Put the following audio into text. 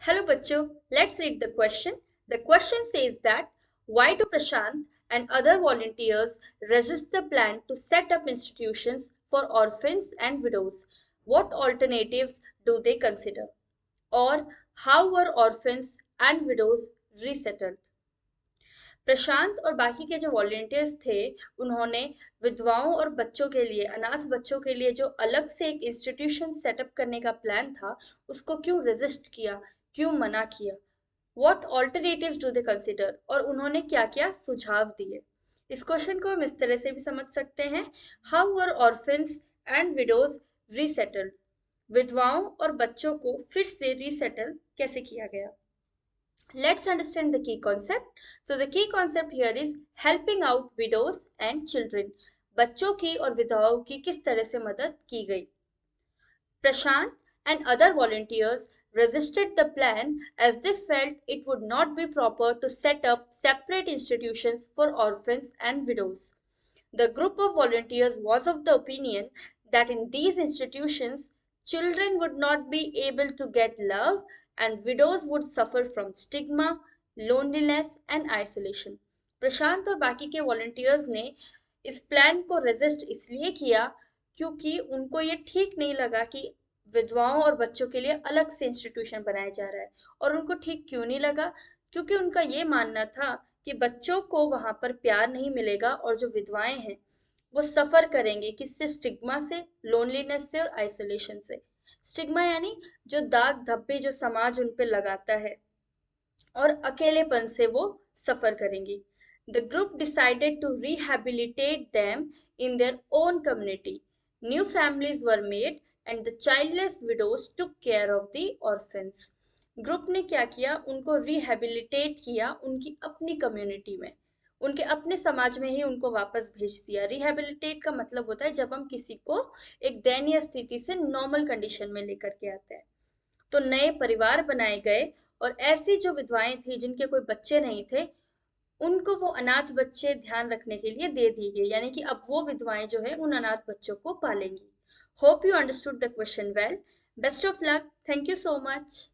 Hello bachcho, let's read the question. The question says that why do Prashant and other volunteers resist the plan to set up institutions for orphans and widows? What alternatives do they consider? Or how were orphans and widows resettled? प्रशांत और बाकी के जो volunteers थे उन्होंने विधवाओं और बच्चों के लिए अनाथ बच्चों के लिए जो अलग से एक इंस्टीट्यूशन सेटअप करने का प्लान था उसको क्यों रेजिस्ट किया, क्यों मना किया? What alternatives do they consider, और उन्होंने क्या क्या सुझाव दिए? इस क्वेश्चन को हम इस तरह से भी समझ सकते हैं, how were orphans and widows resettled? विधवाओं और बच्चों को फिर से रीसेटल कैसे किया गया? Let's understand the key concept. So the key concept here is helping out widows and children. बच्चों की और विधवाओं की किस तरह से मदद की गई? Prashant and other volunteers resisted the plan as they felt it would not be proper to set up separate institutions for orphans and widows. The group of volunteers was of the opinion that in these institutions, children would not be able to get love and widows would suffer from stigma, loneliness and isolation. प्रशांत और बाकी के volunteers ने इस plan को resist इसलिए किया क्योंकि उनको ये ठीक नहीं लगा कि विधवाओं और बच्चों के लिए अलग से इंस्टीट्यूशन बनाया जा रहा है। और उनको ठीक क्यों नहीं लगा? क्योंकि उनका ये मानना था कि बच्चों को वहां पर प्यार नहीं मिलेगा और जो विधवाएं हैं वो सफर करेंगे किससे? स्टिग्मा से, लोनलीनेस से और आइसोलेशन से। स्टिग्मा यानी जो दाग धब्बे जो समाज उन पे लगाता है, और अकेलेपन से वो सफर करेंगी। The group decided to rehabilitate them in their own community. New families were made and the childless widows took care of the orphans. Group ने क्या किया? उनको रिहेबिलिटेट किया उनकी अपनी कम्युनिटी में, उनके अपने समाज में ही उनको वापस भेज दिया। रिहेबिलिटेट का मतलब होता है जब हम किसी को एक दयनीय स्थिति से नॉर्मल कंडीशन में लेकर के आते हैं। तो नए परिवार बनाए गए और ऐसी जो विधवाएं थी जिनके कोई बच्चे नहीं थे उनको वो अनाथ बच्चे ध्यान रखने के लिए दे दिए गए, यानी कि अब वो विधवाएं जो है उन अनाथ बच्चों को पालेंगी। Hope you understood the question well. Best of luck. Thank you so much.